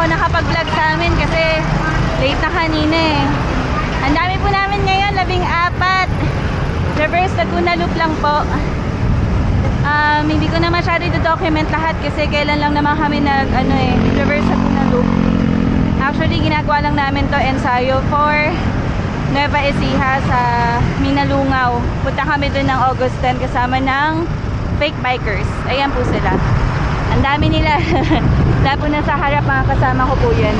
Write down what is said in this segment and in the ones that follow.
nakapag-vlog sa amin kasi late na kanina eh. Ang dami po namin ngayon, 14. Reverse Laguna Loop lang po. Hindi ko na masyado i-document lahat kasi kailan lang naman kami reverse Laguna Loop. Actually, ginagawa lang namin to ensayo for Nueva Ecija sa Minalungaw. Punta kami dun ng August 10 kasama ng fake bikers. Ayan po sila. Ang dami nila. Lahat po nasa harap, mga kasama ko po yan.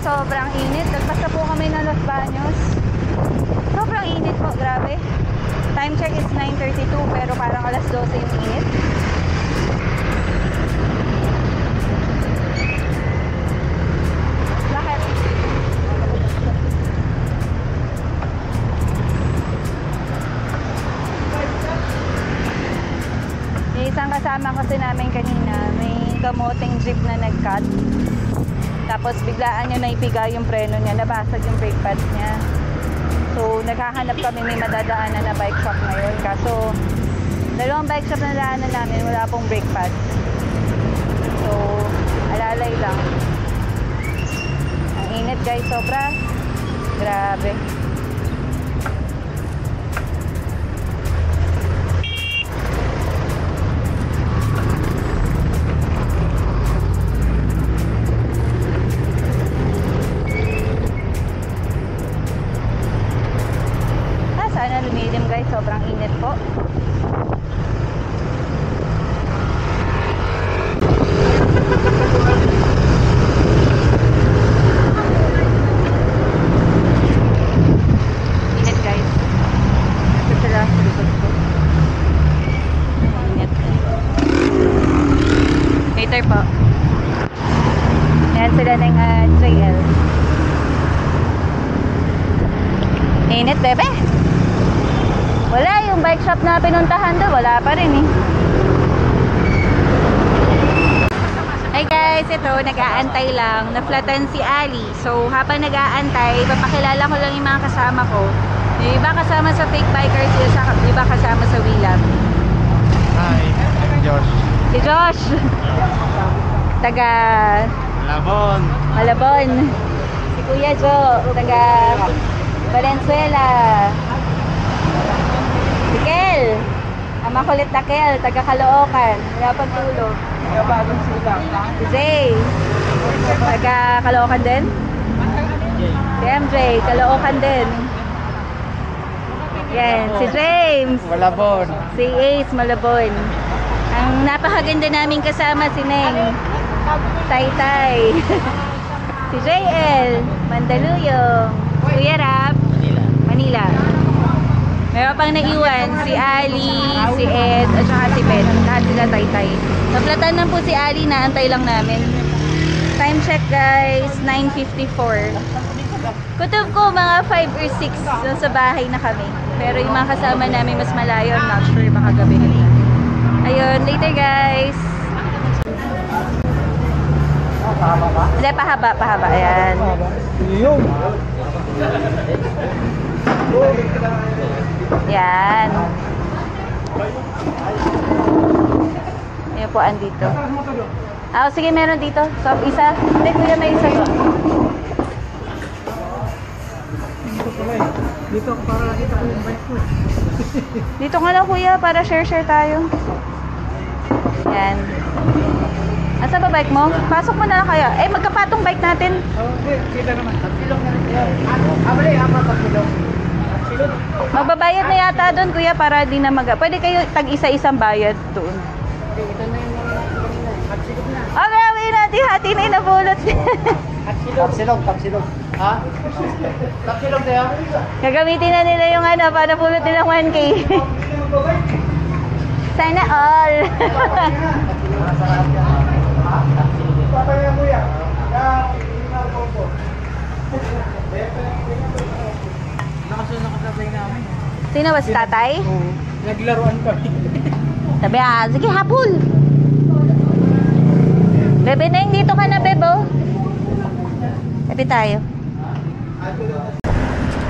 Sobrang init. Nagpasa po kami ng Los Baños. Sobrang init po, grabe. Time check is 9:32 pero parang alas 12 yung init. Bakit? Yung isang kasama kasi namin kanina, may kamoting jeep na nag-cut. Tapos biglaan niya naipiga yung preno niya, nabasag yung brake pads niya. So naghahanap kami, may madadaanan na bike shop ngayon. Kaso dalawang bike shop na daanan namin, wala pong brake pads. So alalay lang. Ang init guys, sobra. Grabe. Guys, sobrang init po. Init guys. Ito sila sa likod ko. Init. Later po. Ayan sila ng JL. Init, bebe. Wala, yung bike shop na pinuntahan doon, wala pa rin eh. Hey guys, ito, nag-aantay lang. Na-flatan si Ali. So, habang nag-aantay, papakilala ko lang yung mga kasama ko. Yung iba kasama sa fake bikers, yung iba kasama sa Wheelam. Hi, I'm Josh. Si Josh. Taga Malabon. Malabon. Si Kuya Jo, taga Valenzuela. Si Kel, ang makulit na Kel, taga Caloocan, wala pang tulog. Si Zay, taga Caloocan din. Si MJ, Caloocan din. Yan, si James, Malabon. si Ace, Malabon. Ang napakaganda naming kasama si Neng, Taytay. Si JL, Mandaluyong. Kuya Rap, Manila. Meron pang naiwan, si Ali, si Ed, at saka si Ben. Lahat sila Taytay. Naplatan lang po si Ali, naantay lang namin. Time check guys, 9:54. Kutob ko mga 5 or 6 sa bahay na kami. Pero yung mga kasama namin mas malayo, I'm not sure, baka gabi na. Ayun, later guys. Pahaba ba? Hindi, pahaba. Ayan. Yung. Yan. Ayan po, andito. Ah, sige, meron dito. So, isa. Hindi, kuya, may isa. Dito para nakita ko yung bike ko. Dito nga lang, kuya, para share tayo. Yan. Asa ba bike mo? Pasok mo na lang kaya. Eh, magkapatong bike natin. Kita naman. Tagsilog na rin. Abali, ama tagsilog. Tagsilog. Magbabayad na yata doon, kuya, para di na Pwede kayo tag-isa-isang bayad doon. Ito na yung mga tagsilog na. Okay, awin natin. Hati na yung napulot. Tagsilog. Ha? Tagsilog tayo? Gagamitin na nila yung para pulot nilang 1K. Sana all. Papaya mo yan. Nakasabay namin. Sino ba si tatay? Oo. Naglaruan kami. Sabi sige hapul. Bebe Neng, dito ka na, bebo. Sabi tayo.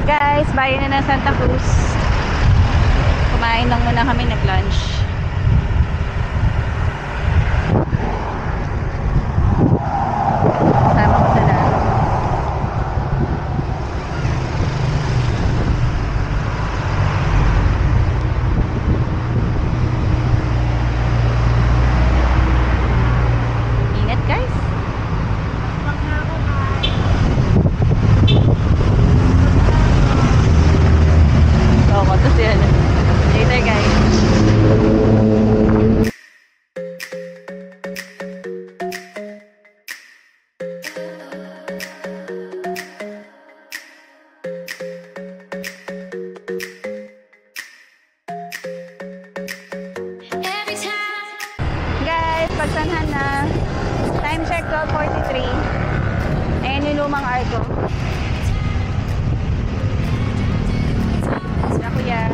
Guys, bayan na ng Santa Cruz. Kumain lang muna kami, nag-lunch. Sama ko sa lahat. Ingat, guys. Oo, tapos yan. Later, guys. Guys, pagsanhan na. Time check 12:43. Ayan yung lumang Argo. Na kuya.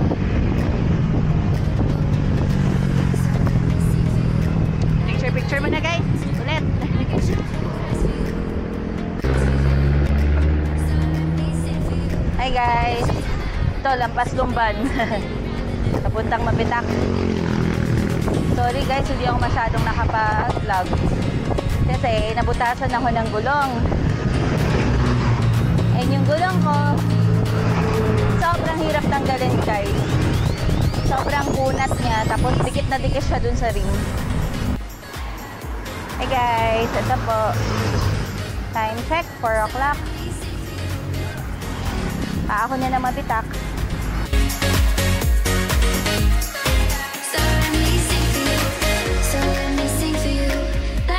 Picture mo na, guys. Ulit. Hi guys. Ito, lampas lumban. Papuntang Mabitak. Sorry guys, hindi ako masyadong nakapa-vlog. Kasi nabutasan ako ng gulong. And yung gulong ko, sobrang hirap tanggalin guys. Sobrang kunat niya. Tapos dikit na dikit siya dun sa rim. Hey guys, ito po. Time check, 4 o'clock. Ako na na Mabitak.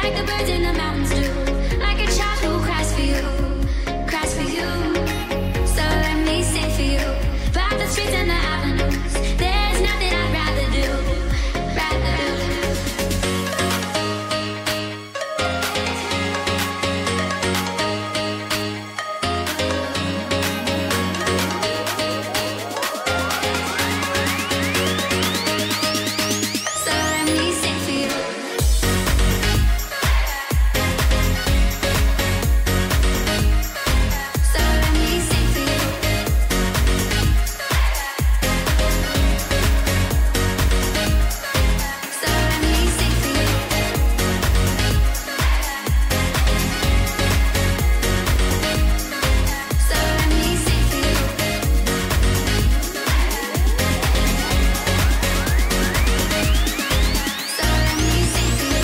Like the birds in the mountains do, like a child who cries for you, cries for you. So let me sing for you, about the streets and the avenues. There's nothing I'd rather do, rather do. So let me sing for you. So let me sing for you. So let me sing for you. So let me sing for you. So let me sing for you.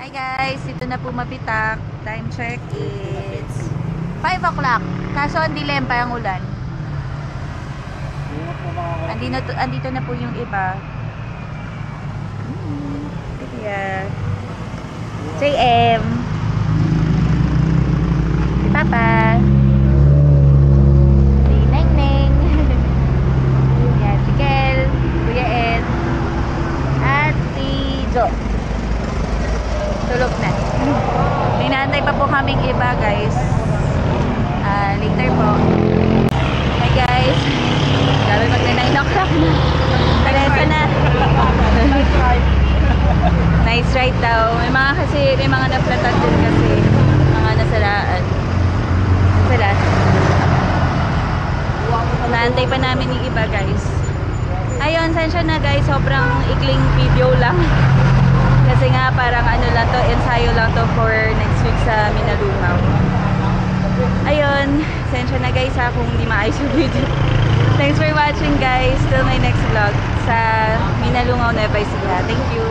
Hi guys, dito na po Mabitak. Time check is 5 o'clock. Kaso ang dilim pa ang ulan. Andito na po yung iba. Kaya JM. Si Papa. pa po kaming iba guys. Later po. Hi guys. Grabe mag 9 o'clock na. Talesa na. Nice ride daw. May mga naplatan din kasi. Mga nasaraan. Sila. Naantay pa namin yung iba guys. Ayun, sensya na guys. Sobrang ikling video lang. Kasi nga parang ano lang to, ensayo lang to for next week sa Minalungaw. Ayun, sensya na guys ha kung hindi maayos yung video. Thanks for watching guys. Till my next vlog sa Minalungaw, Nueva Ecija. Thank you.